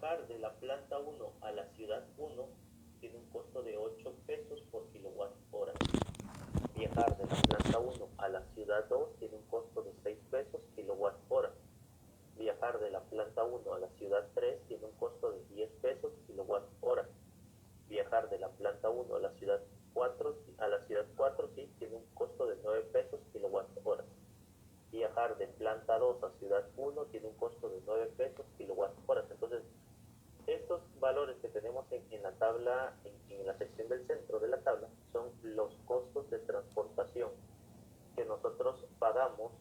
Viajar de la planta uno a la ciudad uno tiene un costo de 8 pesos por kilowatt hora. Viajar de la planta uno a la ciudad 2 tiene un costo de 6 pesos kilowatt hora. Viajar de la planta uno a la ciudad 3 tiene un costo de 10 pesos kilowatt hora. Viajar de la planta uno a la ciudad 4 sí, tiene un costo de 9 pesos kilowatt hora. Viajar de planta 2 a ciudad uno tiene un costo de 9 pesos kilowatt hora. Entonces, estos valores que tenemos en la tabla, en la sección del centro de la tabla, son los costos de transportación que nosotros pagamos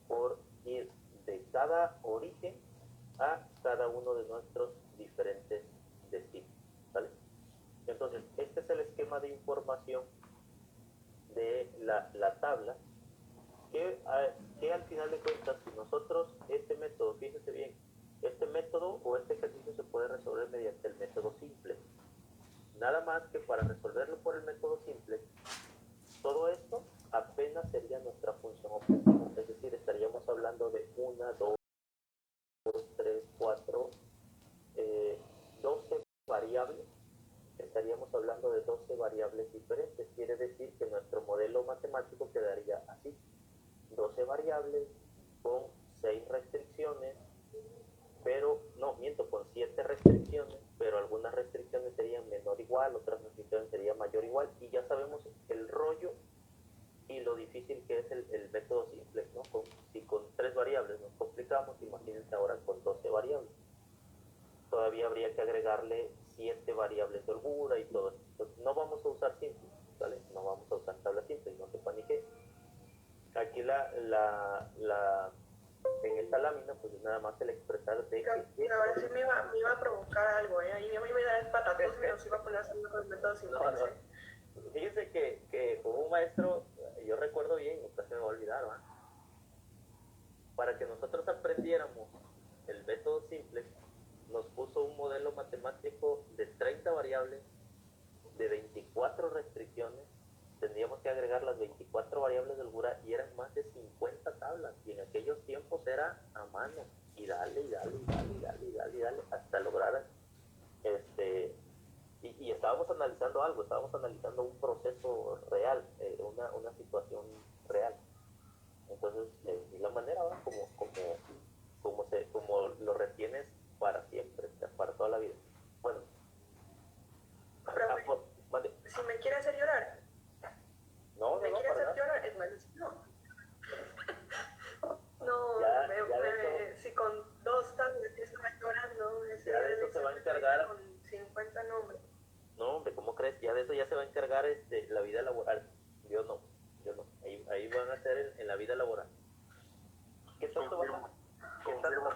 por ir de cada origen a cada uno de nuestros diferentes destinos, ¿vale? Entonces, este es el esquema de información de la tabla que al final de cuentas, si nosotros este método, fíjense bien, este método o este ejercicio se puede resolver mediante el método simple. Nada más que para resolverlo por el método simple, todo esto apenas sería nuestra función objetiva. Es decir, estaríamos hablando de 1, 2, 3, 4, 12 variables. Estaríamos hablando de 12 variables diferentes. Quiere decir que nuestro modelo matemático quedaría así. 12 variables con 6 restricciones, pero no, miento, con 7 restricciones, pero algunas restricciones serían menor igual, otras restricciones serían mayor igual, y ya sabemos el rollo y lo difícil que es el método simple, ¿no? Si con 3 variables nos complicamos, imagínense ahora con 12 variables. Todavía habría que agregarle 7 variables de holgura y todo eso. Entonces, no vamos a usar simple, ¿vale? No vamos a usar tabla simple, no se panique. Aquí en esta lámina, pues es nada más el expresar de que ahora sí me iba a provocar algo, ¿eh? Ahí me iba a dar el patatús y nos iba a poner a hacer el método simple. No. Fíjense que como un maestro, yo recuerdo bien, nunca se me va a olvidar, ¿va? Para que nosotros aprendiéramos el método simple, nos puso un modelo matemático de 30 variables, de 24 restricciones. Tendríamos que agregar las 24 variables de holgura y eran más de 50 tablas, y en aquellos tiempos era a mano, y dale, hasta lograr y estábamos analizando algo, estábamos analizando un proceso real, una situación real. Entonces, de la manera, ¿va? Como lo retienes para siempre, para toda la vida. Bueno, si me quiere hacer llorar, no, me quiere hacer llorar, es bueno, no, si con 2 tablas ya se va llorando, ya de eso se va a encargar con 50 nombres. No, hombre, ¿cómo crees? Ya de eso ya se va a encargar la vida laboral. Yo no. Ahí van a ser en la vida laboral. ¿Qué tanto van a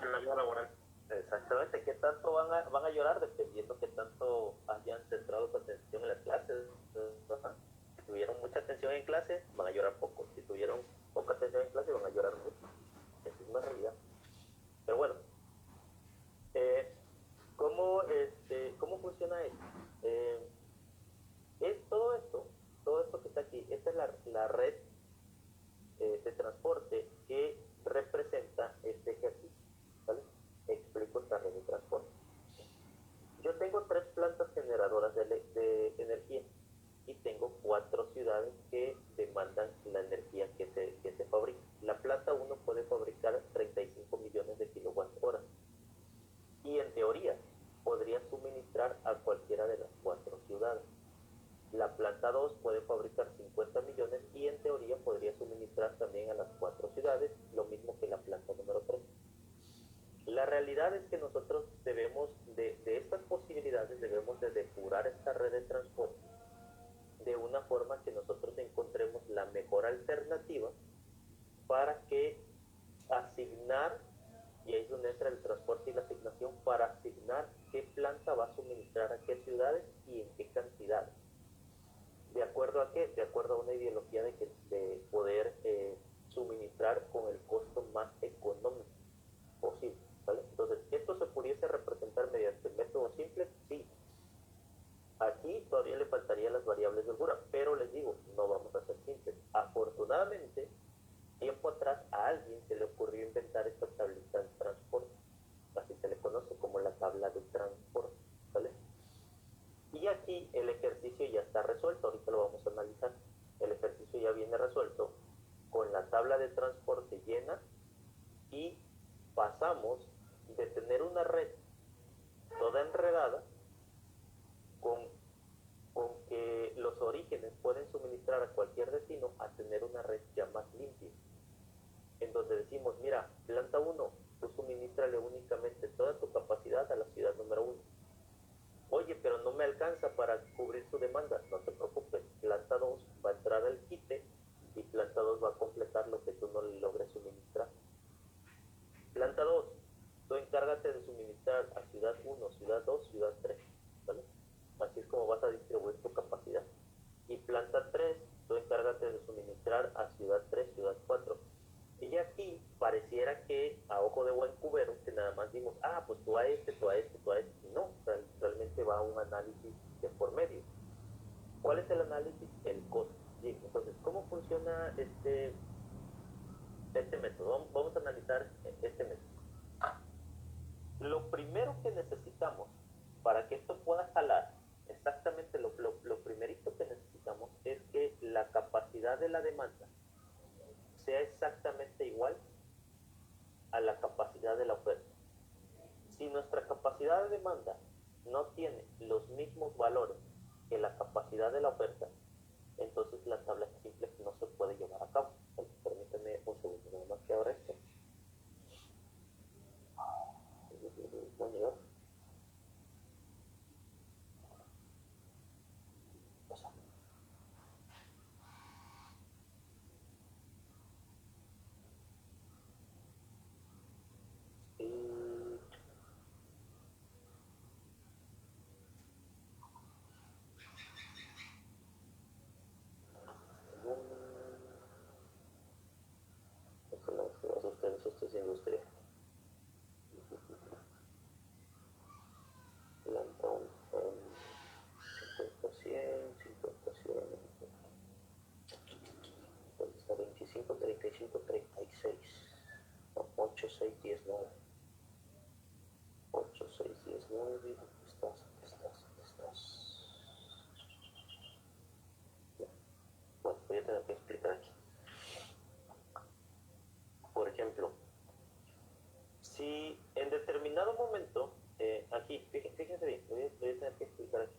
en la vida laboral? Exactamente, ¿qué tanto van a llorar? Dependiendo qué tanto hayan centrado su atención en las clases. Si tuvieron mucha atención en clase, van a llorar poco. Si tuvieron poca atención en clase, van a llorar mucho. Esa es una realidad. Pero bueno, ¿cómo funciona esto? Es todo esto que está aquí, esta es la red de transporte que representa este ejercicio, ¿vale? Explico esta red de transporte. Yo tengo 3 plantas generadoras de energía y tengo 4 ciudades que demandan la energía que se fabrica. La planta 1 puede fabricar 35 millones de kilowatt hora y en teoría podría suministrar a cualquiera de las 4 ciudades. La planta 2 puede fabricar 50 millones y en teoría podría suministrar también a las 4 ciudades, lo mismo que la planta número 3. La realidad es que nosotros debemos, de estas posibilidades, debemos de depurar esta red de transporte de una forma que nosotros encontremos la mejor alternativa para que asignar, y ahí es donde entra el transporte y la asignación, para asignar qué planta va a suministrar a qué ciudades y en qué cantidades. ¿De acuerdo a qué? De acuerdo a una ideología de poder suministrar con el costo más económico posible, ¿vale? Entonces, ¿esto se pudiese representar mediante el método simple? Sí. Aquí todavía le faltarían las variables de holgura, pero les digo, no vamos a hacer simples. Afortunadamente, tiempo atrás a alguien se le ocurrió inventar esta tablita de transporte, así se le conoce como la tabla de transporte. resuelto, ahorita lo vamos a analizar. El ejercicio ya viene resuelto con la tabla de transporte llena y pasamos de tener una red toda enredada con, con que los orígenes pueden suministrar a cualquier destino a tener una red ya más limpia, en donde decimos, mira, planta 1, tú suministrale únicamente toda tu capacidad a la ciudad número 1. Oye, pero no me alcanza para cubrir su demanda. No te preocupes, planta 2 va a entrar al quite y planta 2 va a completar lo que tú no le logres suministrar. Planta 2, tú encárgate de suministrar a ciudad 1, ciudad 2, ciudad 3, ¿vale? Así es como vas a distribuir tu capacidad. Y planta 3, tú encárgate de suministrar a ciudad 3, ciudad 4. Y aquí pareciera que a ojo de buen cubero, que nada más dimos, pues tú a este, tú a este, tú a este. Y no, realmente va un análisis de por medio. ¿Cuál es el análisis? El costo. Sí, entonces, ¿cómo funciona este método? Vamos a analizar este método. Lo primero que necesitamos para que esto pueda jalar, exactamente lo primerito que necesitamos es que la capacidad de la demanda sea exactamente igual a la capacidad de la oferta. Si nuestra capacidad de demanda no tiene los mismos valores que la capacidad de la oferta, entonces la tabla simple no se puede llevar a cabo. Permítanme un segundo, nada más que ahora esto. Esto es industria. Planta 50%, 50%. Está 25, 35, 36. 8, 6, 10, 9. 8, 6, 10, 9. Estás. Bueno, voy a tener que explicar aquí. Por ejemplo, si en determinado momento, aquí, fíjense bien, voy a tener que explicar aquí.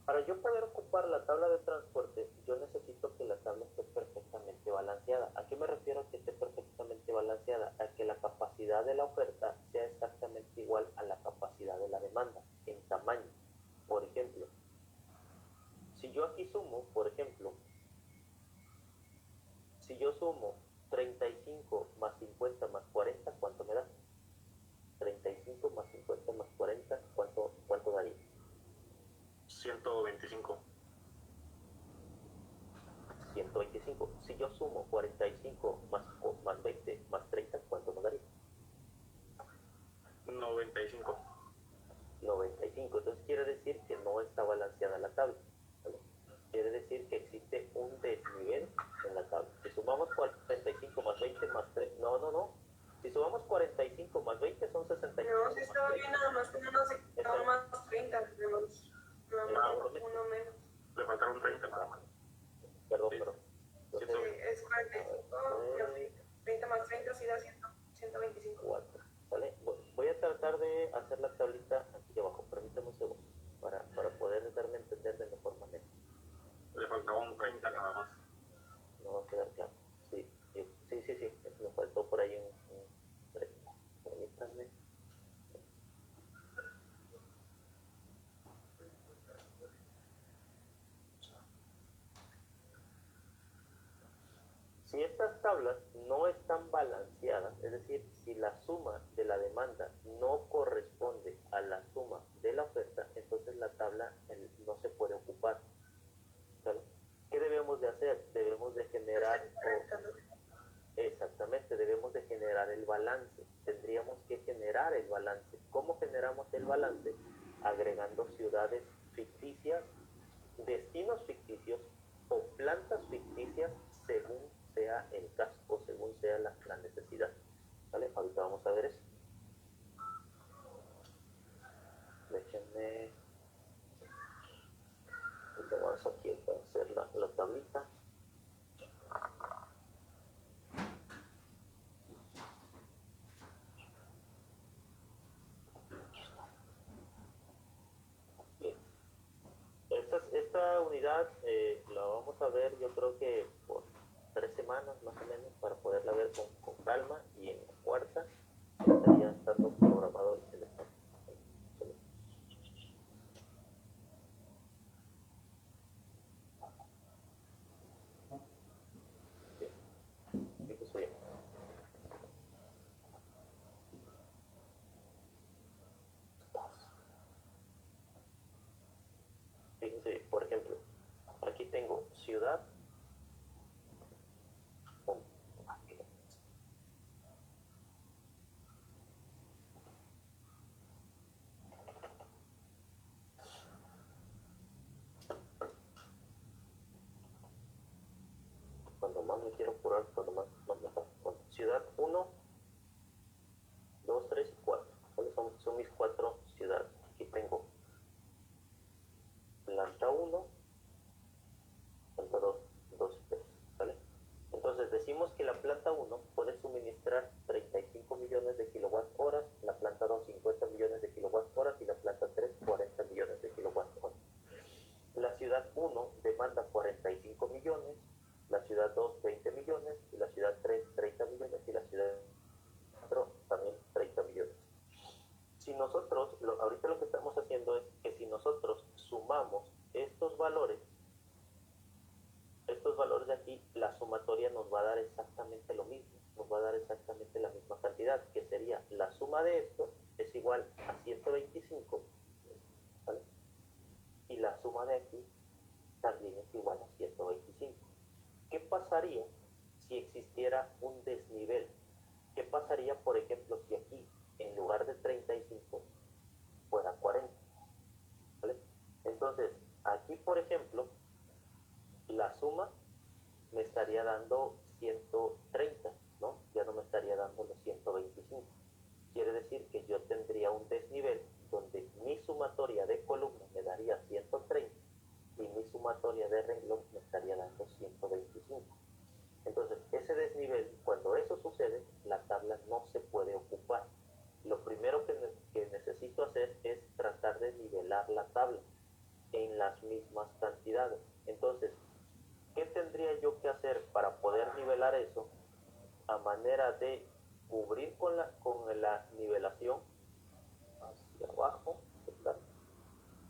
Para yo poder ocupar la tabla de transporte, yo necesito que la tabla esté perfectamente balanceada. ¿A qué me refiero a que esté perfectamente balanceada? A que la capacidad de la oferta sea exactamente igual a la capacidad de la demanda en tamaño. Por ejemplo, si yo aquí sumo, por ejemplo, si yo sumo 35 más 50 más 40, ¿cuánto me da? 35 más 50 más 40, ¿cuánto daría? 125. 125. Si yo sumo 45 más 20 más 30, ¿cuánto me daría? 95. 95. Entonces quiere decir que no está balanceada la tabla, ¿vale? Quiere decir que existe un desnivel en la tabla. Si sumamos 45 más 20 más 3, no. Si sumamos 45 más 20 son 65. No, sí estaba bien, nada más que no nos quedaba más 30, uno menos. Le faltaron 30 nada más. Perdón. Sí, es 45, 30 más 30 sí da 125. 4. ¿Vale? Voy a tratar de hacer la tablita aquí abajo. Permítame un segundo para poder darme a entender de mejor manera. Le faltaban 30 nada más. No va a quedar claro. Sí. Me faltó por ahí un 30. Permítanme. Si estas tablas no están balanceadas, es decir, si la suma de la demanda no corresponde a la suma de la oferta, entonces la tabla no se puede ocupar. ¿Vale? ¿Qué debemos de hacer? Debemos de generar, exactamente, debemos de generar el balance. Tendríamos que generar el balance. ¿Cómo generamos el balance? Agregando ciudades ficticias, destinos ficticios o plantas ficticias según sea el caso o según sea la necesidad. ¿Vale? Ahorita vamos a ver eso. Déjenme Vamos aquí a hacer la tablita. Bien. Esta unidad la vamos a ver, yo creo que por 3 semanas más o menos, para poderla ver con calma, y en la cuarta estaría estando programado el teléfono. Fíjese bien. Fíjense, por ejemplo, aquí tengo ciudad. Cuando más me quiero apurar, cuando más me pasa. Bueno, ciudad 1, 2, 3 y 4. Son mis 4 ciudades. Aquí tengo planta 1, planta 2, 2 y 3. ¿Vale? Entonces decimos que la planta 1 puede suministrar 35 millones de kilowatt horas, la planta 2 50 millones de kilowatt horas y la planta 3 40 millones de kilowatt horas. La ciudad 1 demanda 45 millones, la ciudad 2 20 millones y la ciudad 3 30 millones y la ciudad 4 también 30 millones. Si nosotros, ahorita lo que estamos haciendo es que si nosotros sumamos estos valores de aquí, la sumatoria nos va a dar exactamente lo mismo, nos va a dar exactamente la misma cantidad, que sería la suma de esto es igual a 125, ¿vale? Y la suma de aquí también es igual a 125. ¿Qué pasaría si existiera un desnivel? ¿Qué pasaría, por ejemplo, si aquí en lugar de 35 fuera 40? ¿Vale? Entonces, aquí, por ejemplo, la suma me estaría dando 130, ¿no? Ya no me estaría dando los 125. Quiere decir que yo tendría un desnivel donde mi sumatoria de columna me daría 130 y mi sumatoria de renglón me estaría dando 125. Entonces, ese desnivel, cuando eso sucede, la tabla no se puede ocupar. Lo primero que necesito hacer es tratar de nivelar la tabla en las mismas cantidades. Entonces, ¿qué tendría yo que hacer para poder nivelar eso? A manera de cubrir con la nivelación hacia abajo, ¿verdad?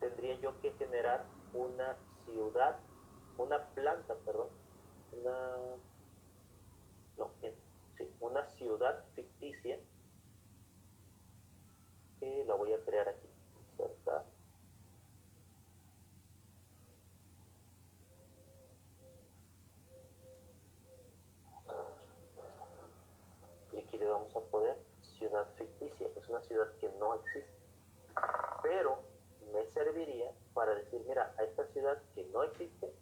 Tendría yo que generar una ciudad, una planta, perdón, una ciudad ficticia, que la voy a crear aquí, ¿verdad? Y aquí le vamos a poner ciudad ficticia, es una ciudad que no existe, pero me serviría para decir, mira, a esta ciudad que no existe,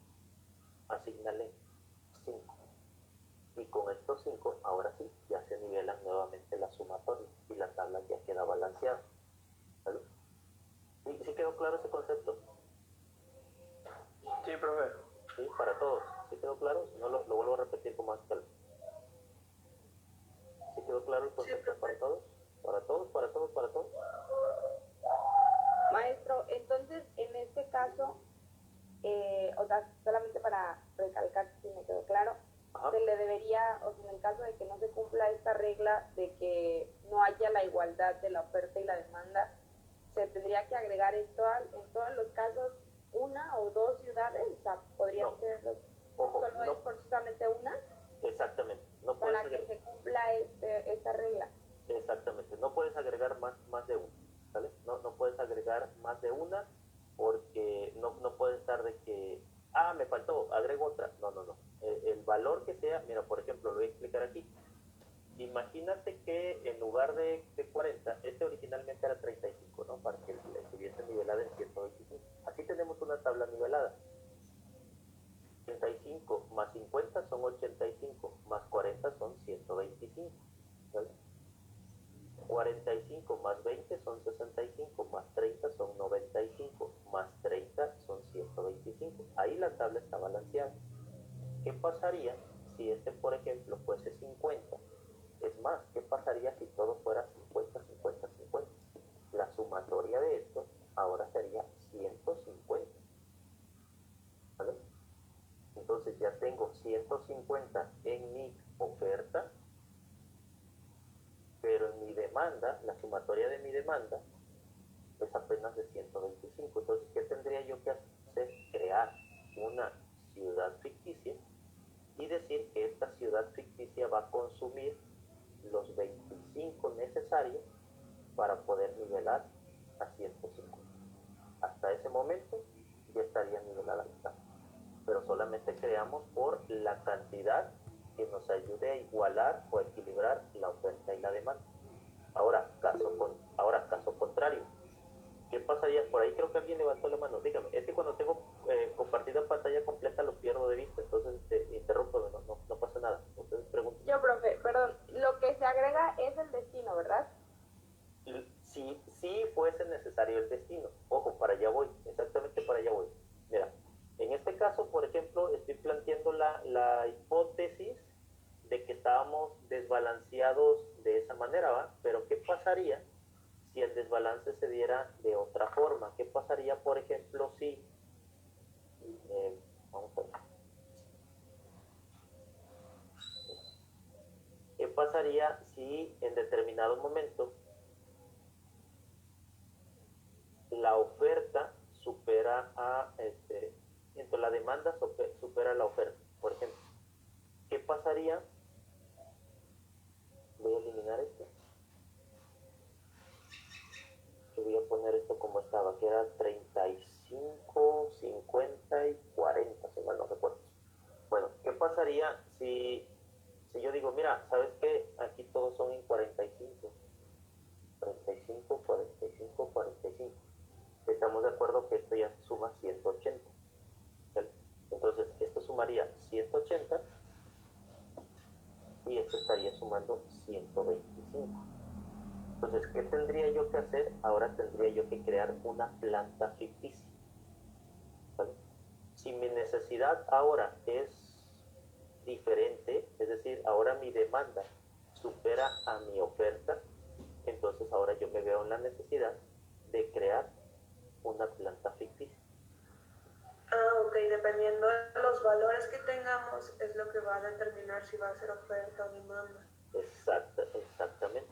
asignale 5. Y con estos 5, ahora sí, ya se nivelan nuevamente la sumatoria y la tabla ya queda balanceada. ¿Vale? ¿Sí quedó claro ese concepto? Sí, profe. Sí, para todos. ¿Sí quedó claro? Si no, lo vuelvo a repetir con más calma. ¿Sí quedó claro el concepto para todos? ¿Para todos? ¿Para todos? ¿Para todos? Maestro, entonces en este caso, o sea, solamente para recalcar si me quedó claro, Ajá. se le debería, o sea, en el caso de que no se cumpla esta regla de que no haya la igualdad de la oferta y la demanda, se tendría que agregar en todos los casos una o dos ciudades, o sea, podrían No. ser Ojo, solo no. es forzosamente una, Exactamente. No puedes para que se cumpla esta regla. Exactamente. No puedes agregar más de una, ¿vale? No puedes agregar más de una, porque no puede estar de que, me faltó, agrego otra. No. El valor que sea, mira, por ejemplo, lo voy a explicar aquí. Imagínate que en lugar de 40, este originalmente era 35, ¿no? Para que estuviese nivelada en 125. Aquí tenemos una tabla nivelada. 35 más 50 son 85, más 40 son 125, ¿vale? 45 más 20 son 65, más 30 son 95, más 30 son 125. ¿qué pasaría si este, por ejemplo, fuese 50? Es más, ¿qué pasaría si todo fuera 50, 50, 50? La sumatoria de esto ahora sería 150. ¿Vale? Entonces ya tengo 150 en mi oferta, pero en mi demanda, la sumatoria de mi demanda es apenas de 125. Entonces, ¿qué tendría yo que hacer? Crear una ciudad ficticia y decir que esta ciudad ficticia va a consumir los 25 necesarios para poder nivelar a 150. Hasta ese momento ya estaría nivelada la mitad, pero solamente creamos por la cantidad que nos ayude a igualar o equilibrar la oferta y la demanda. Ahora, caso contrario. ¿Qué pasaría? Por ahí creo que alguien levantó la mano. Dígame, es que cuando tengo compartida pantalla completa lo pierdo de vista, entonces interrumpo, no pasa nada. Ustedes preguntan. Yo, profe, perdón, lo que se agrega es el destino, ¿verdad? Si fuese necesario el destino, ojo, para allá voy, exactamente para allá voy. Mira, en este caso, por ejemplo, estoy planteando la hipótesis de que estábamos desbalanceados de esa manera, ¿va? Pero ¿qué pasaría si el desbalance se diera de otra forma? ¿Qué pasaría, por ejemplo, si, vamos a ver, qué pasaría si en determinado momento la oferta supera a, entonces la demanda supera la oferta? Por ejemplo, ¿qué pasaría? Voy a eliminar esto. Yo voy a poner esto como estaba, que era 35, 50 y 40, si mal no recuerdo. Bueno, ¿qué pasaría si yo digo, mira, ¿sabes qué? Aquí todos son en 45. 35, 45, 45. Estamos de acuerdo que esto ya suma 180. ¿Vale? Entonces, esto sumaría 180 y esto estaría sumando 125. Entonces, ¿qué tendría yo que hacer? Ahora tendría yo que crear una planta ficticia. ¿Vale? Si mi necesidad ahora es diferente, es decir, ahora mi demanda supera a mi oferta, entonces ahora yo me veo en la necesidad de crear una planta ficticia. Ah, ok, dependiendo de los valores que tengamos es lo que va a determinar si va a ser oferta o demanda. Exactamente.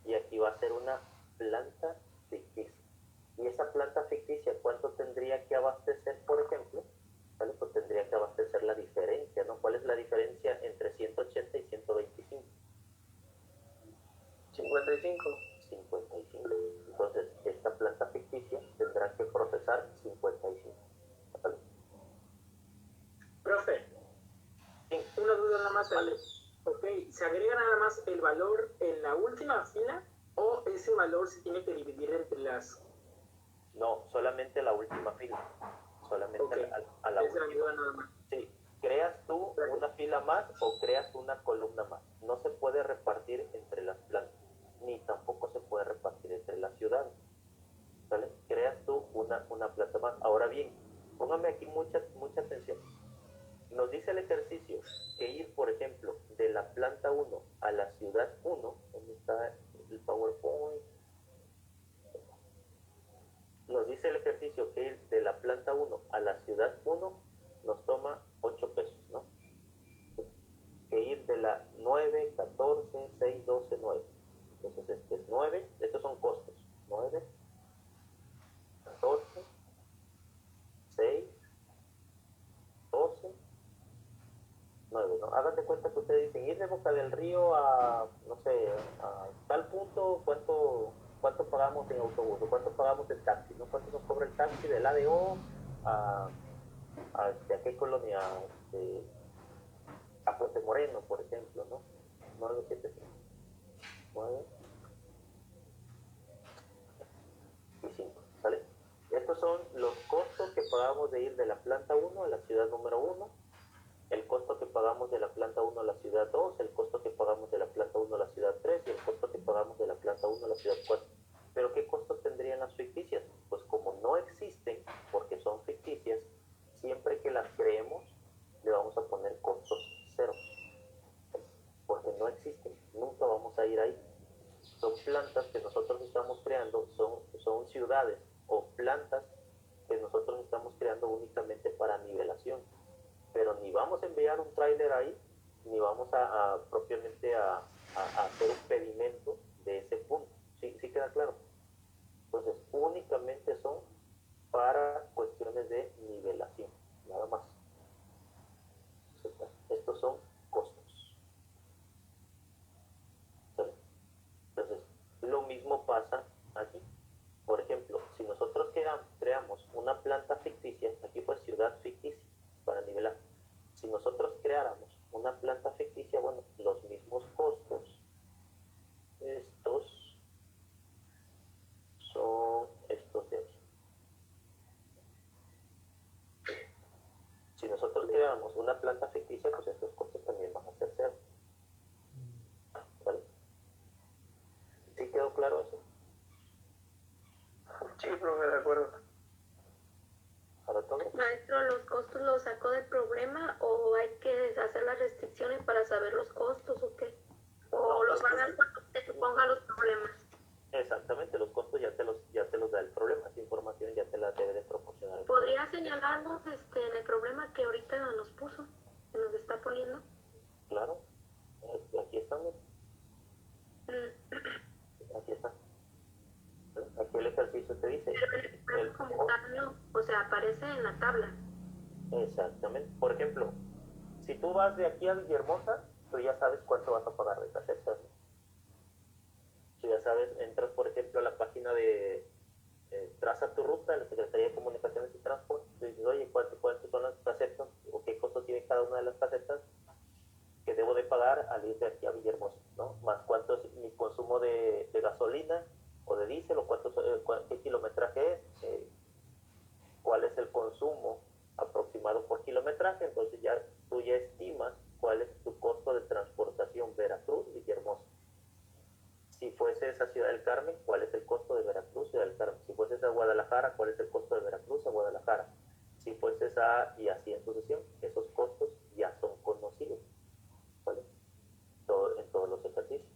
Y aquí va a ser una planta ficticia. Y esa planta ficticia, ¿cuánto tendría que abastecer, por ejemplo? ¿Vale? Pues tendría que abastecer la diferencia, ¿no? ¿Cuál es la diferencia entre 180 y 125? 55. 55. Entonces, esta planta ficticia tendrá que procesar 55. ¿Vale? Profe, Sí. una duda nada más. Vale. Ok, ¿se agrega nada más el valor en la última fila o ese valor se tiene que dividir entre las? No, solamente la última fila. Solamente Okay. a la Esa es la última. duda nada más. Sí, creas tú una fila más o creas una columna más. No se puede repartir entre las plantas, ni tampoco se puede repartir entre las ciudades. ¿Vale? Creas tú una planta más. Ahora bien, póngame aquí mucha atención. Nos dice el ejercicio que ir, por ejemplo, de la planta 1 a la ciudad 1, ¿dónde está el PowerPoint? Nos dice el ejercicio que ir de la planta 1 a la ciudad 1 nos toma 8 pesos, ¿no? Que ir de la 9, 14, 6, 12, 9. Entonces este es 9, estos son costos. 9, 14, 6, 12, 9, ¿no? Hagan de cuenta que ustedes dicen ir de Boca del Río a, no sé, a tal punto, ¿cuánto pagamos en autobús? ¿O cuánto pagamos en taxi? ¿No? ¿Cuánto nos cobra el taxi del ADO a qué colonia? A Puente Moreno, por ejemplo, ¿no? 975. 9 y 5, ¿sale? Estos son los costos que pagamos de ir de la planta 1 a la ciudad número 1, el costo que pagamos de la planta 1 a la ciudad 2, el costo que pagamos de la planta 1 a la ciudad 3 y el costo que pagamos de la planta 1 a la ciudad 4. ¿Pero qué costos tendrían las ficticias? Pues como no existen, porque son ficticias, siempre que las creemos le vamos a poner costos ciudades o plantas que nosotros estamos creando únicamente para nivelación, pero ni vamos a enviar un tráiler ahí, ni vamos a propiamente a hacer un pedimento de ese punto. ¿Sí, sí queda claro? Entonces, únicamente son para cuestiones de nivelación, nada más. Estos son costos. Entonces, lo mismo pasa aquí. Por ejemplo, si nosotros creamos una planta ficticia, aquí pues ciudad ficticia, para nivelar. Si nosotros creáramos una planta ficticia, bueno, los mismos costos, estos son estos de aquí. Si nosotros creáramos una planta ficticia, pues estos costos también van a ser cero. ¿Vale? ¿Sí quedó claro eso? Sí, profe, de acuerdo. ¿Ahora todo? Maestro, ¿los costos los sacó del problema o hay que hacer las restricciones para saber los costos o qué? ¿O No, los van a dar cuando usted ponga los problemas? Exactamente, los costos ya te los da el problema, esa información ya te la debe de proporcionar. ¿Podría señalarnos en el problema que ahorita nos puso, que nos está poniendo? Claro, aquí están, aquí están. Aquí el ejercicio te dice. Pero el problema como tal no, o sea, aparece en la tabla. Exactamente. Por ejemplo, si tú vas de aquí a Villahermosa, tú ya sabes cuánto vas a pagar de casetas. Tú ya sabes, entras por ejemplo a la página de traza tu ruta de la Secretaría de Comunicaciones y Transporte, y dices, oye, ¿cuántas son las casetas o qué costo tiene cada una de las casetas que debo de pagar al ir de aquí a Villahermosa, ¿no? Más cuánto es mi consumo de gasolina o de diésel, o qué kilometraje es, cuál es el consumo aproximado por kilometraje. Entonces ya tú ya estimas cuál es tu costo de transportación Veracruz-Villahermosa. Si fuese esa Ciudad del Carmen, ¿cuál es el costo de Veracruz, Ciudad del Carmen? Si fuese a Guadalajara, ¿cuál es el costo de Veracruz a Guadalajara? Si fuese y así en sucesión, esos costos ya son conocidos, ¿vale? En todos los ejercicios.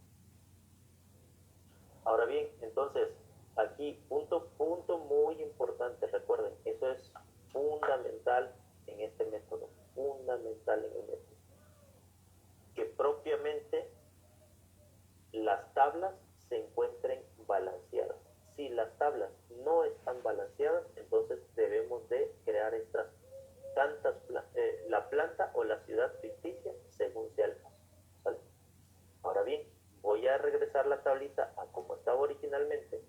Ahora bien, entonces, aquí, punto muy importante, recuerden, eso es fundamental en este método, fundamental en el método. Que propiamente las tablas se encuentren balanceadas. Si las tablas no están balanceadas, entonces debemos de crear estas la planta o la ciudad ficticia según sea el caso, ¿vale? Ahora bien, voy a regresar la tablita a como estaba originalmente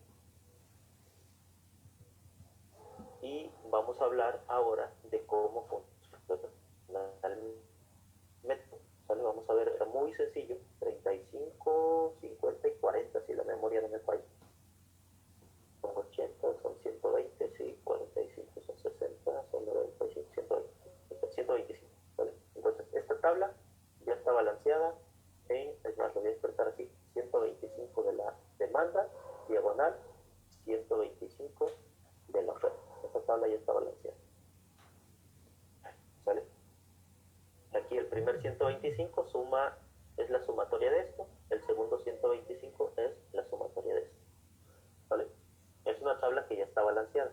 y vamos a hablar ahora de cómo funciona el método, ¿vale? Vamos a ver, era muy sencillo, 35, 50 y 40 si la memoria no me falla. Son 80, son 120, sí, 45 son 60, son 95, 125, ¿vale? Entonces, esta tabla ya está balanceada es más, lo voy a expresar así, 125 de la demanda, diagonal, 125 de la oferta. Esta tabla ya está balanceada. ¿Sale? Aquí el primer 125 es la sumatoria de esto, el segundo 125 es la sumatoria de esto. ¿Vale? Es una tabla que ya está balanceada.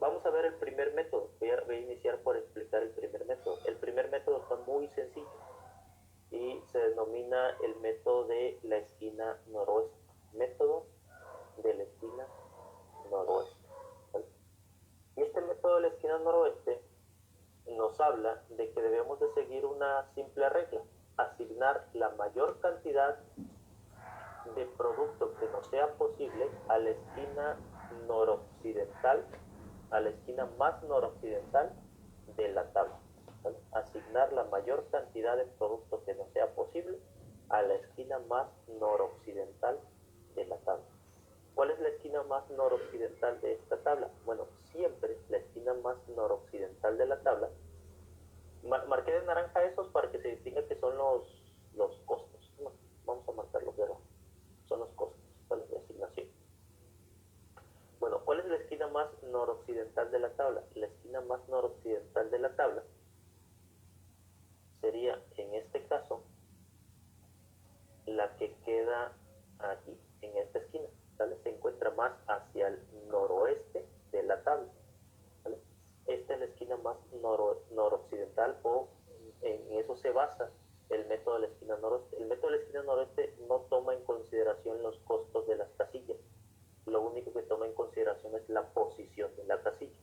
Vamos a ver el primer método. Voy a iniciar por explicar el primer método. El primer método está muy sencillo y se denomina el método de la esquina noroeste. Método de la esquina noroeste. ¿Vale? Y este método de la esquina noroeste nos habla de que debemos de seguir una simple regla: asignar la mayor cantidad de producto que nos sea posible a la esquina noroccidental, a la esquina más noroccidental de la tabla. ¿Vale? Asignar la mayor cantidad de producto que nos sea posible a la esquina más noroccidental de la tabla. ¿Cuál es la esquina más noroccidental de esta tabla? Bueno, siempre la esquina más noroccidental de la tabla. Marqué de naranja esos para que se distinga que son los costos. No, vamos a marcarlos de rojo. Son los costos, ¿vale? De asignación. Bueno, ¿cuál es la esquina más noroccidental de la tabla? La esquina más noroccidental de la tabla sería, en este caso, la que queda aquí, en esta esquina, ¿vale? Se encuentra más hacia el noroeste noroccidental, o en eso se basa el método de la esquina noroeste. El método de la esquina noroeste no toma en consideración los costos de las casillas. Lo único que toma en consideración es la posición de la casilla.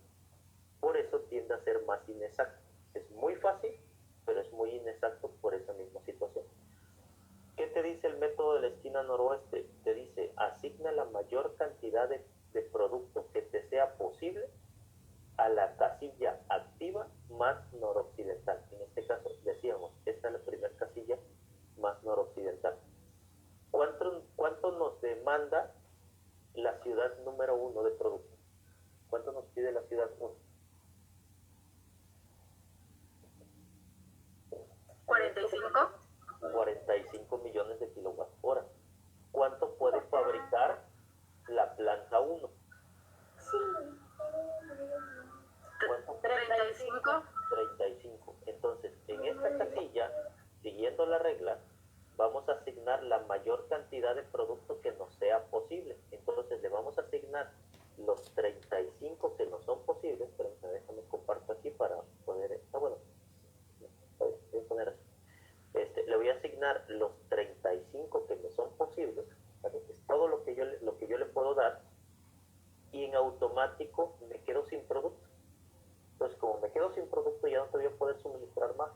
Por eso tiende a ser más inexacto. Es muy fácil, pero es muy inexacto por esa misma situación. ¿Qué te dice el método de la esquina noroeste? Te dice, asigna la mayor cantidad de producto que te sea posible a la casilla activa más noroccidental. En este caso, decíamos, esta es la primera casilla más noroccidental. ¿Cuánto nos demanda la ciudad número 1 de producto? ¿Cuánto nos pide la ciudad 1? 45. 45 millones de kilowatt hora. ¿Cuánto puede fabricar la planta 1? ¿Cuánto? 35. 35. Entonces, en esta casilla, siguiendo la regla, vamos a asignar la mayor cantidad de producto que nos sea posible. Entonces, le vamos a asignar los 35 que no son posibles. Pero déjame comparto aquí para poder... bueno, voy a poner así. Le voy a asignar los 35 que me son posibles, ¿vale? Es todo lo que yo le puedo dar, y en automático me quedo sin producto. Entonces, como me quedo sin producto, ya no te voy a poder suministrar más.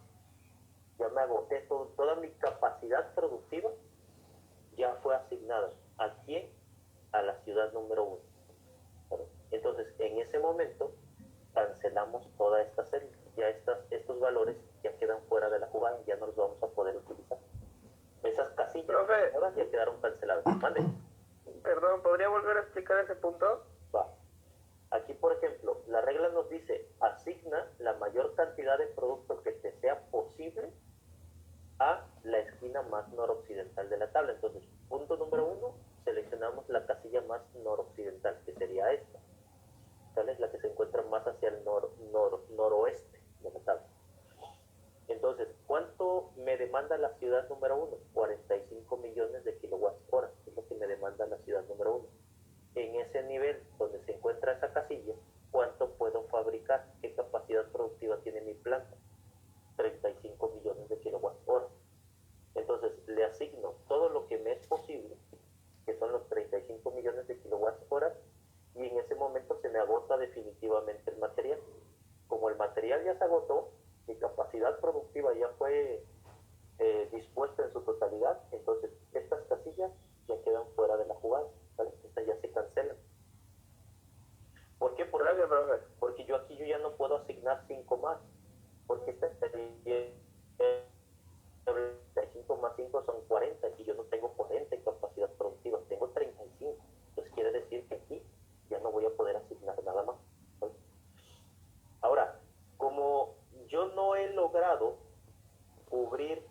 Ya me agoté toda mi capacidad productiva, ya fue asignada. ¿A quién? A la ciudad número 1. ¿Vale? Entonces, en ese momento, cancelamos toda esta serie. Ya estos valores ya quedan fuera de la jugada, ya no los vamos a poder utilizar. Esas casillas, Profe, todas ya quedaron canceladas. Mande. perdón, ¿podría volver a explicar ese punto? Va. Aquí, por ejemplo, la regla nos dice, asigna la mayor cantidad de producto que te sea posible a la esquina más noroccidental de la tabla. Entonces, punto número 1, seleccionamos la casilla más noroccidental, que sería esta. Tal es la que se encuentra más hacia el noroeste de la tabla. Entonces, ¿cuánto me demanda la ciudad número 1? 45 millones de kilowatt hora, es lo que me demanda la ciudad número 1. En ese nivel donde se encuentra esa casilla, ¿cuánto puedo fabricar? ¿Qué capacidad productiva tiene mi planta? 35 millones de kilowatt hora. Entonces, le asigno todo lo que me es posible, que son los 35 millones de kilowatt hora, y en ese momento se me agota definitivamente el material. Como el material ya se agotó, mi capacidad productiva ya fue dispuesta en su totalidad, entonces estas casillas ya quedan fuera de la jugada, ¿vale? Estas ya se cancelan. ¿Por qué? Porque yo aquí ya no puedo asignar 5 más, porque esta 35 más 5 son 40, y yo no tengo 40 en capacidad productiva, tengo 35. Entonces quiere decir que aquí ya no voy a poder asignar nada más, ¿vale? Ahora, como yo no he logrado cubrir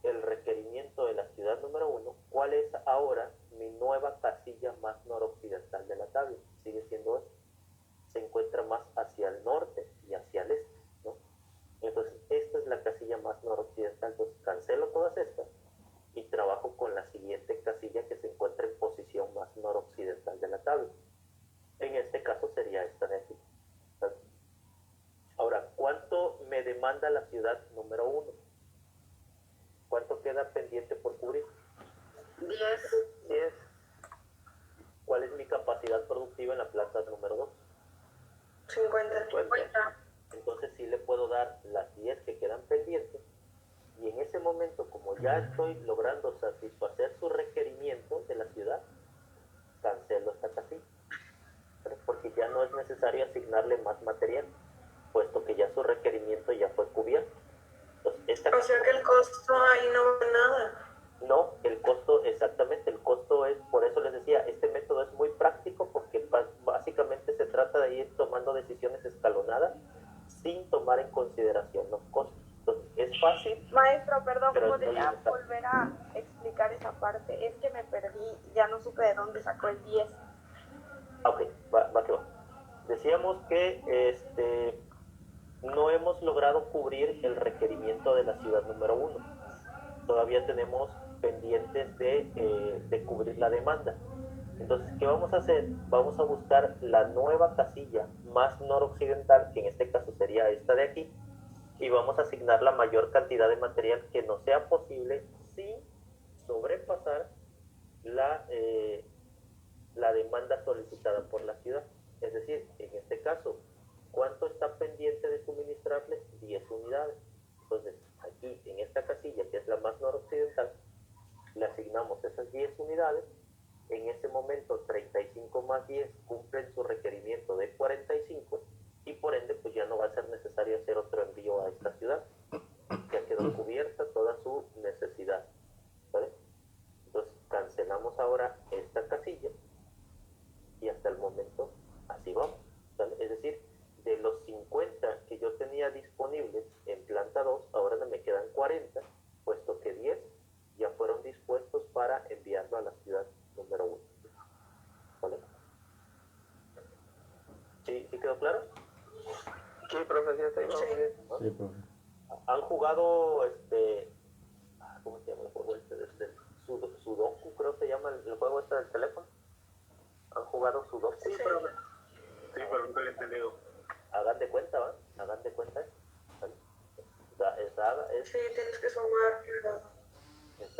el requerimiento de la ciudad número 1, ¿cuál es ahora mi nueva casilla más noroccidental de la tabla? Sigue siendo esta. Se encuentra más hacia el norte y hacia el este, ¿no? Entonces, esta es la casilla más noroccidental. Entonces, cancelo todas estas y trabajo con la siguiente casilla que se encuentra en posición más noroccidental de la tabla. En este caso sería esta de aquí. Ahora, ¿cuánto me demanda la ciudad número 1? ¿Cuánto queda pendiente por cubrir? 10. ¿Cuál es mi capacidad productiva en la planta número 2? 50. Entonces sí le puedo dar las 10 que quedan pendientes, y en ese momento, como ya estoy logrando satisfacer su requerimiento de la ciudad, cancelo esta casilla, porque ya no es necesario asignarle más material, puesto que ya su requerimiento ya fue cubierto. Entonces, O sea que el costo ahí no va nada. no, el costo, exactamente, el costo es, por eso les decía, este método es muy práctico, porque básicamente se trata de ir tomando decisiones escalonadas sin tomar en consideración los costos. Entonces, es fácil. Maestro, perdón, Pero ¿podría no volver a explicar esa parte? Es que me perdí, ya no supe de dónde sacó el 10. Ok, va que va. Decíamos que no hemos logrado cubrir el requerimiento de la ciudad número 1. Todavía tenemos pendientes de cubrir la demanda. Entonces, ¿qué vamos a hacer? Vamos a buscar la nueva casilla más noroccidental, que en este caso sería esta de aquí, y vamos a asignar la mayor cantidad de material que nos sea posible sin sobrepasar la demanda solicitada por la ciudad. Es decir, en este caso, ¿cuánto está pendiente de suministrarles? 10 unidades. Entonces, aquí en esta casilla, que es la más noroccidental, le asignamos esas 10 unidades. En ese momento, 35 más 10 cumplen su requerimiento de 45 y por ende, pues ya no va a ser necesario hacer otro envío a esta ciudad. Ya quedó cubierta toda su necesidad, ¿vale? Entonces, cancelamos ahora esta casilla y hasta el momento así vamos, ¿vale? Es decir, de los 50 que yo tenía disponibles en planta 2, ahora me quedan 40, puesto que 10 ya fueron dispuestos para enviarlo a la ciudad número 1. ¿Vale? ¿Sí quedó claro? Sí, profe, sí, está muy bien. ¿No? Sí, profe. ¿Han jugado ¿cómo se llama el juego Sudoku, creo que se llama el juego este del teléfono? ¿Han jugado Sudoku? Sí, profe. Sí, pero nunca lo he entendido. Hagan de cuenta, ¿va? Hagan de cuenta. ¿Vale? Sí, tienes que sumar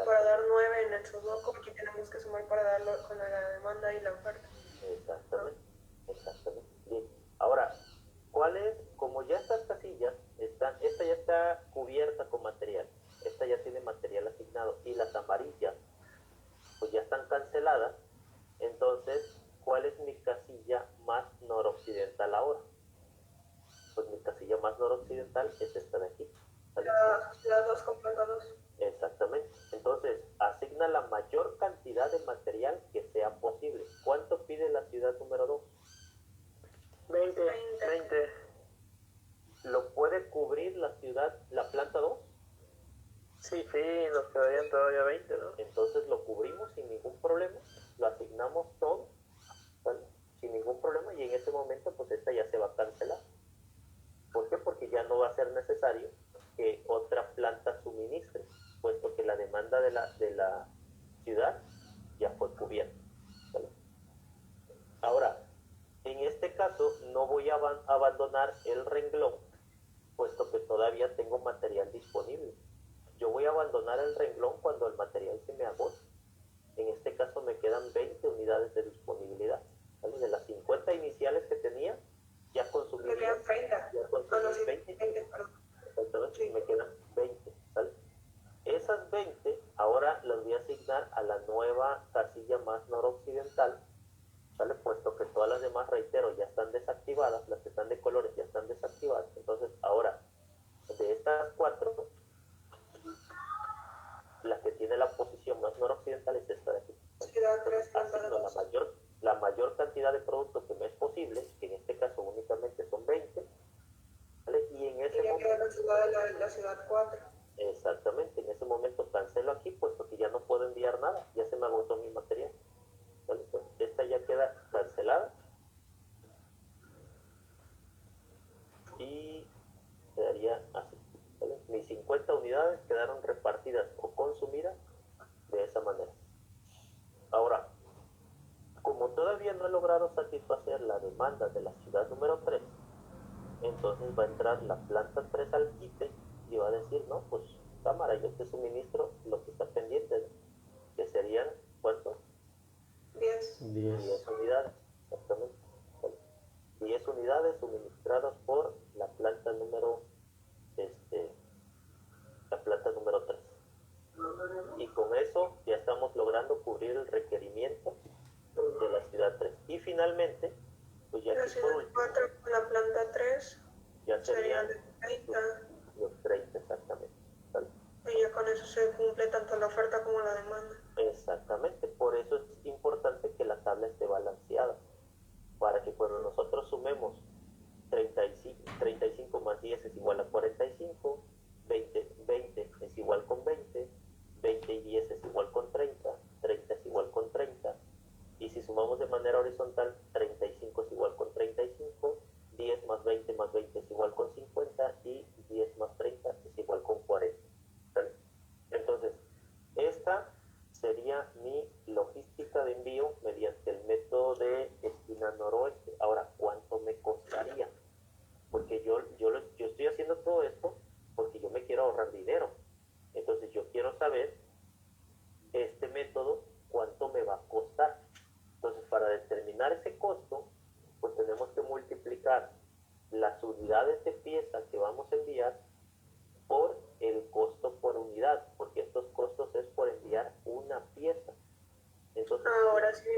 para dar 9 en el sudoku, aquí tenemos que sumar para darlo con la demanda y la oferta. Exactamente. Bien. Ahora, como ya estas casillas esta ya está cubierta con material, esta ya tiene material asignado y las amarillas pues ya están canceladas, entonces, ¿cuál es mi casilla más noroccidental ahora? Pues mi casilla más noroccidental es esta de aquí. ¿Vale? La 2 con planta 2. Exactamente. Entonces, asigna la mayor cantidad de material que sea posible. ¿Cuánto pide la ciudad número 2? 20. 20. ¿Lo puede cubrir la planta 2? Sí, nos quedarían todavía 20, ¿no? Entonces lo cubrimos sin ningún problema, lo asignamos todo, ¿vale? Sin ningún problema, y en ese momento pues esta ya se va a cancelar. ¿Por qué? Porque ya no va a ser necesario que otra planta suministre, puesto que la demanda de la ciudad ya fue cubierta, ¿vale? Ahora, en este caso no voy a abandonar el renglón, puesto que todavía tengo material disponible. Yo voy a abandonar el renglón cuando el material se me agote. En este caso me quedan 20 unidades de disponibilidad, ¿vale? De las 50 iniciales que tenía, ya consumí 20. Exactamente, y me quedan 20, ¿vale? Esas 20 ahora las voy a asignar a la nueva casilla más noroccidental, ¿vale? Puesto que todas las demás, reitero, ya están desactivadas, las que están de colores ya están desactivadas. Entonces ahora, de estas 4, la que tiene la posición más noroccidental es esta de aquí. Asigno la mayor cantidad de productos que me es posible, que en este caso únicamente son 20, ¿vale? Y en ese momento, la ciudad 4. exactamente, en ese momento cancelo aquí, puesto que ya no puedo enviar nada, ya se me agotó mi material, ¿vale? Pues esta ya queda cancelada y quedaría así, ¿vale? Mis 50 unidades quedaron repartidas o consumidas de esa manera. Ahora, como todavía no he logrado satisfacer la demanda de la ciudad número 3, entonces va a entrar la planta 3 al quite y va a decir, no, pues cámara, yo te suministro lo que está pendiente, que serían, ¿cuánto? 10. 10 unidades, exactamente. 10 unidades suministradas por la planta número 3. Y con eso ya estamos logrando cubrir el requerimiento de la ciudad 3. Y finalmente, pues ya La aquí por ciudad último, 4 con la planta 3 ya serían serían 30. los 30 exactamente, ¿vale? Y ya con eso se cumple tanto la oferta como la demanda. Exactamente, por eso es importante que la tabla esté balanceada, para que cuando nosotros sumemos 35 más 10 es igual a 45, 20 es igual con 20, 20 y 10 es igual con 30, 30 es igual con 30, y si sumamos de manera horizontal, 35 es igual con 35, 10 más 20 es igual con 50 y 10 más 30 es igual con 40. ¿Vale? Entonces, esta sería mi logística de envío mediante el método de esquina noroeste. Ahora, ¿cuánto me costaría? Porque yo estoy haciendo todo esto quiero ahorrar dinero. Entonces yo quiero saber este método cuánto me va a costar. Entonces para determinar ese costo, pues tenemos que multiplicar las unidades de pieza que vamos a enviar por el costo por unidad, porque estos costos es por enviar una pieza. Entonces, ahora sí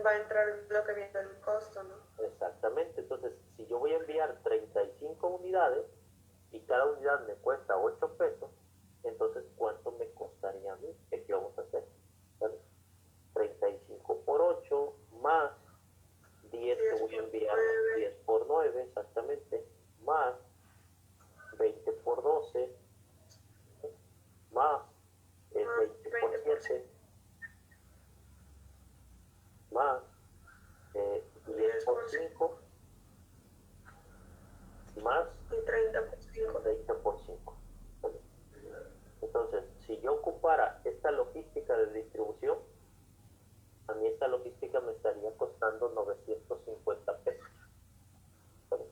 va a entrar lo que viene el costo, ¿no? exactamente. Entonces, si yo voy a enviar 35 unidades y cada unidad me cuesta 8 pesos, entonces, ¿cuánto me costaría a mí? ¿Qué vamos a hacer? ¿Vale? 35 por 8 más 10 que voy a enviar, 10 por 9, exactamente, más 20 por 12, más 20 por 7, más 10 por 5, más Y 30 por 5. 30 por 5. Entonces, si yo ocupara esta logística de distribución, a mí esta logística me estaría costando 950 pesos. ¿Vale?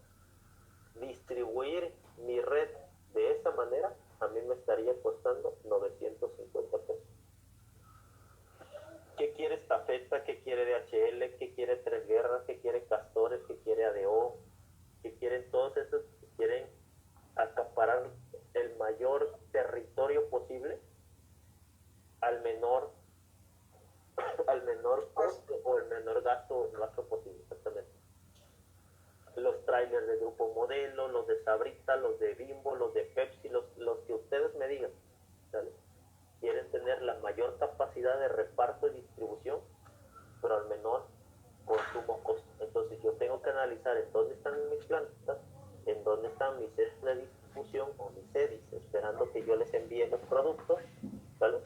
Distribuir mi red de esa manera, a mí me estaría costando 950 pesos. ¿Qué quiere Estafeta? ¿Qué quiere DHL? ¿Qué quiere Tres Guerras? ¿Qué quiere Castores? ¿Qué quiere ADO? ¿Qué quieren todos esos que quieren acaparar el mayor territorio posible al menor costo o el menor gasto posible? Exactamente. Los trailers de Grupo Modelo, los de Sabrita, los de Bimbo, los de Pepsi, los que ustedes me digan, ¿sale? Quieren tener la mayor capacidad de reparto y distribución, pero al menor consumo costo. Entonces yo tengo que analizar en dónde están mis plantas, en dónde están mis centros de distribución o mis sedis, esperando que yo les envíe los productos, ¿vale?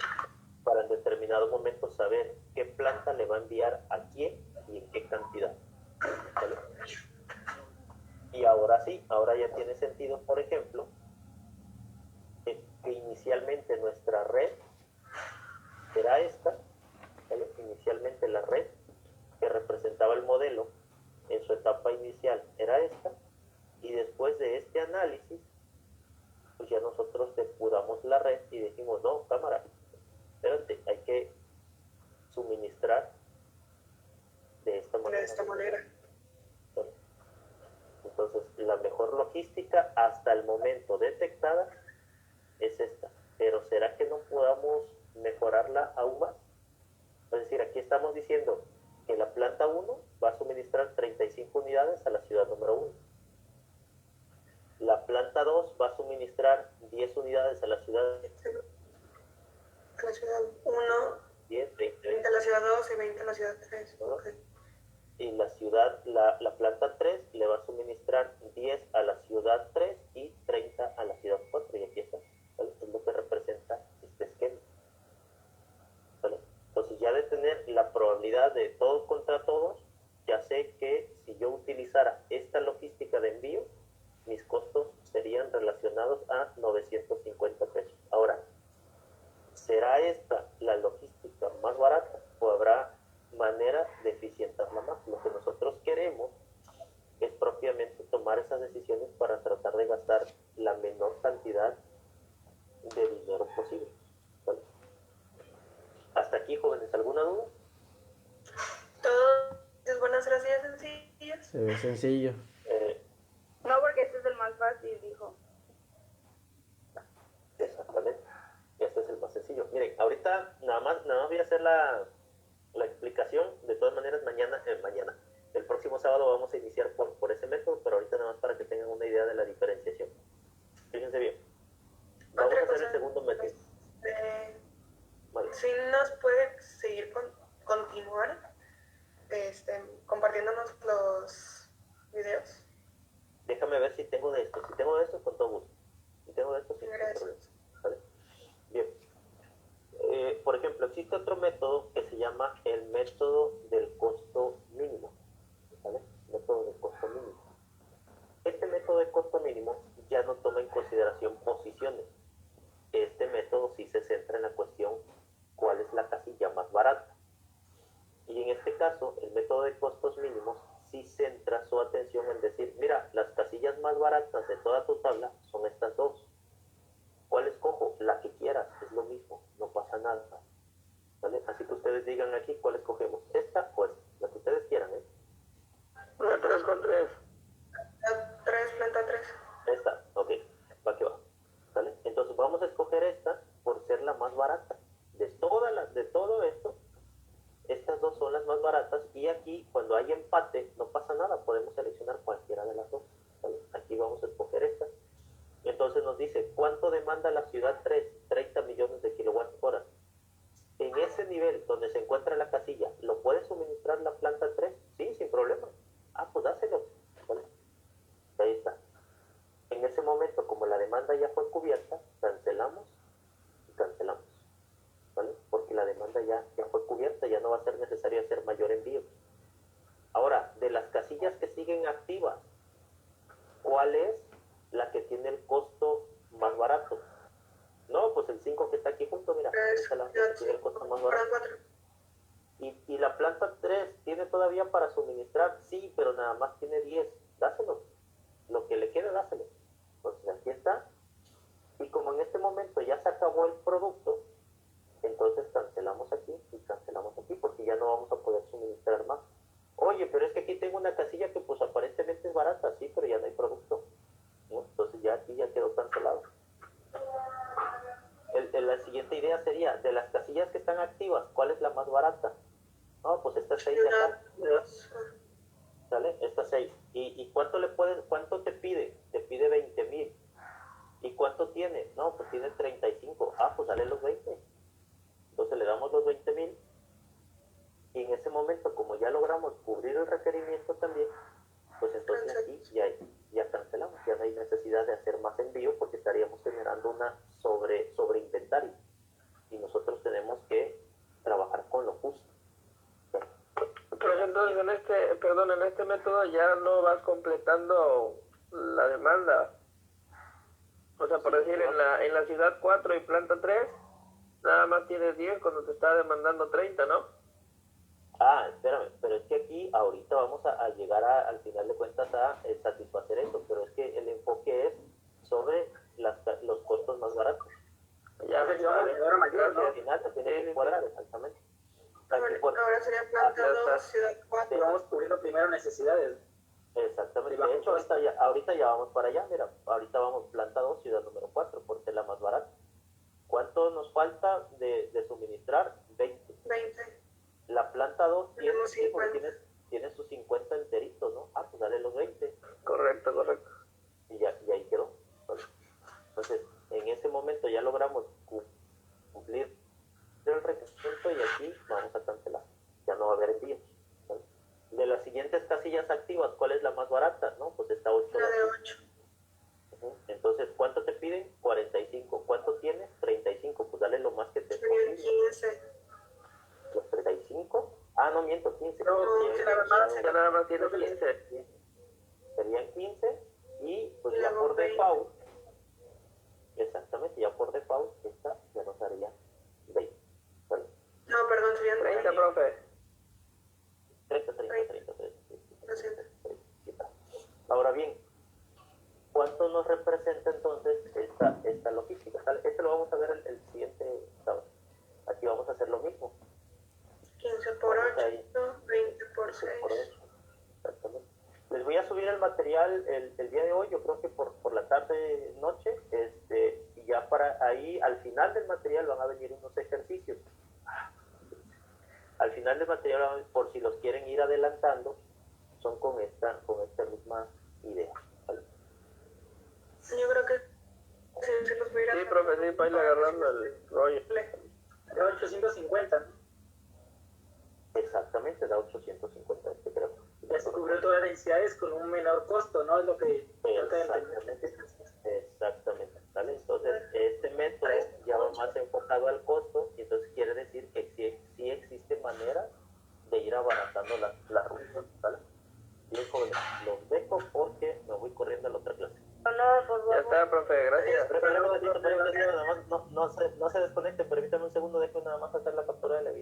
Para en determinado momento saber qué planta le va a enviar a quién y en qué cantidad, ¿vale? Y ahora sí, ahora ya tiene sentido, por ejemplo, que inicialmente nuestra red era esta, ¿vale? Inicialmente la red que representaba el modelo en su etapa inicial era esta, y después de este análisis, pues ya nosotros depuramos la red y dijimos, no, cámara, espérate, hay que suministrar de esta manera. De esta manera. Entonces, la mejor logística hasta el momento detectada es esta. Pero ¿será que no podamos mejorarla aún más? Es decir, aquí estamos diciendo que la planta 1 va a suministrar 35 unidades a la ciudad número 1. La planta 2 va a suministrar 10 unidades a la ciudad A la ciudad 1, 10, 20, 20 a la ciudad 2 y 20 a la ciudad 3. ¿no? Okay. Y la planta 3 le va a suministrar 10 a la ciudad 3 y 30 a la ciudad 4, y aquí está, ¿vale? Es lo que representa este esquema, ¿vale? Entonces, ya de tener la probabilidad de todos contra todos, ya sé que si yo utilizara esta logística de envío, mis costos serían relacionados a 950 pesos. Ahora, ¿será esta la logística más barata o habrá manera de eficientarla más? Lo que nosotros queremos es propiamente tomar esas decisiones para tratar de gastar la menor cantidad de dinero posible, ¿vale? Hasta aquí, jóvenes, ¿alguna duda? Todos van a ser así de sencillas. Se ve sencillo. No, porque este es el más fácil, dijo. Exactamente. Este es el más sencillo. Miren, ahorita nada más voy a hacer la explicación. De todas maneras, mañana, el próximo sábado vamos a iniciar por ese método, pero ahorita nada más para que tengan una idea de la diferenciación. Fíjense bien. Vamos a hacer el segundo método. Vale. Si nos puede seguir continuar compartiéndonos los videos. Déjame ver si tengo de esto. Si tengo de esto, con todo gusto. Si tengo de esto, sin problema. ¿Vale? Bien. Por ejemplo, existe otro método que se llama el método del costo mínimo. ¿Vale? Método del costo mínimo. Este método de costo mínimo ya no toma en consideración posiciones. Este método sí se centra en la cuestión cuál es la casilla más barata. Y en este caso, el método de costos mínimos sí centra su atención en decir, mira, las casillas más baratas de toda tu tabla son estas dos. ¿Cuáles digan aquí cuál escogemos, esta o esta, la que ustedes quieran, ¿eh? La 3 con 3. La 3, planta 3. Esta, ok, va que va, ¿sale? Entonces vamos a escoger esta por ser la más barata. De todo esto, estas dos son las más baratas y aquí cuando hay empate no pasa nada, podemos seleccionar cualquiera de las dos, ¿vale? Aquí vamos a escoger esta. Entonces nos dice, ¿cuánto demanda la ciudad 3? 30 millones de kilowatt hora. En ese nivel donde se encuentra la casilla, ¿lo puede suministrar la planta 3? Sí, sin problema. Ah, pues dáselo, ¿vale? Ahí está. En ese momento, como la demanda ya fue cubierta, cancelamos y cancelamos, ¿vale? Porque la demanda ya fue cubierta, ya no va a ser necesario hacer mayor envío. Ahora, de las casillas que siguen activas, ¿cuál es la que tiene el costo más barato? No, pues el 5 que está aquí junto, mira, esta es la que tiene el costo más barato. Y la planta 3 tiene todavía para suministrar, sí, pero nada más tiene 10, dáselo. Lo que le quede, dáselo. Entonces aquí está. Y como en este momento ya se acabó el producto, entonces cancelamos aquí y cancelamos aquí, porque ya no vamos a poder suministrar más. Oye, pero es que aquí tengo una casilla que pues aparentemente es barata, sí, pero ya no hay producto, ¿no? Entonces ya aquí ya quedó cancelado. La siguiente idea sería, de las casillas que están activas, ¿cuál es la más barata? No, pues esta 6 de acá. ¿Sale? Esta 6. ¿Y cuánto te pide? Te pide 20,000. ¿Y cuánto tiene? No, pues tiene 35. Ah, pues dale los 20. Entonces le damos los 20,000. Y en ese momento, como ya logramos cubrir el requerimiento también, pues entonces aquí ya cancelamos. Ya no hay necesidad de hacer más envío porque estaríamos generando una sobre inventario. Y nosotros tenemos que trabajar con lo justo. Pero entonces en este método ya no vas completando la demanda. O sea, por decir, en la ciudad 4 y planta 3, nada más tienes 10 cuando te está demandando 30, ¿no? Ah, espérame, pero es que aquí ahorita vamos a llegar al final de cuentas a satisfacer eso, pero es que el enfoque es sobre los costos más baratos. Ya, Al final se tiene que cuadrar, exactamente. Ahora sería planta 2, ciudad 4. Y vamos cubriendo primero necesidades. Exactamente. De hecho, ahorita ya vamos para allá. Mira, ahorita vamos planta 2, ciudad número 4, por ser la más barata. ¿Cuánto nos falta de suministrar? 20. La planta 2 tiene sus 50 enteritos, ¿no? Ah, pues dale los 20. Correcto. Y ahí quedó. Entonces, en ese momento ya logramos cumplir el requerimiento y aquí vamos a cancelar. Ya no va a haber envíos. ¿Vale? De las siguientes casillas activas, ¿cuál es la más barata? No, pues está 8. La de 8. Entonces, ¿cuánto te piden? 45. ¿Cuánto tienes? 35. Pues dale lo más que te Serían 15. ¿Los 35? Ah, no, miento, 15. No, Ya nada más tienes 15. Serían 15 y pues Y ya luego por 20. default, exactamente, ya por default, esta ya nos haría 20. ¿Vale? No, perdón, serían 30, profe. 30. Lo siento. Ahora bien, ¿cuánto nos representa entonces esta logística? Esto lo vamos a ver el siguiente sábado. Aquí vamos a hacer lo mismo. 15 por 8, 20 por 6. Exactamente. Les voy a subir el material el día de hoy, yo creo que por la tarde, noche, y ya para ahí, al final del material van a venir unos ejercicios. Al final del material, por si los quieren ir adelantando, son con esta misma idea. ¿Vale? Yo creo que se los voy a ir Sí, profe, sí, para ir agarrando el rollo. De 850. Exactamente, da 850, creo. Ya se cubrió todas las necesidades con un menor costo, ¿no? Es lo que trata de entender. Exactamente, ¿vale? Entonces, este método ya va más enfocado al costo, y entonces quiere decir que sí existe manera de ir abaratando la ruta, ¿vale? Bien, jóvenes, los dejo porque me voy corriendo a la otra clase. Ya está, profe, gracias. Espérame un ratito, nada más, no se desconecten, permítanme un segundo, dejo nada más hacer la captura de la video.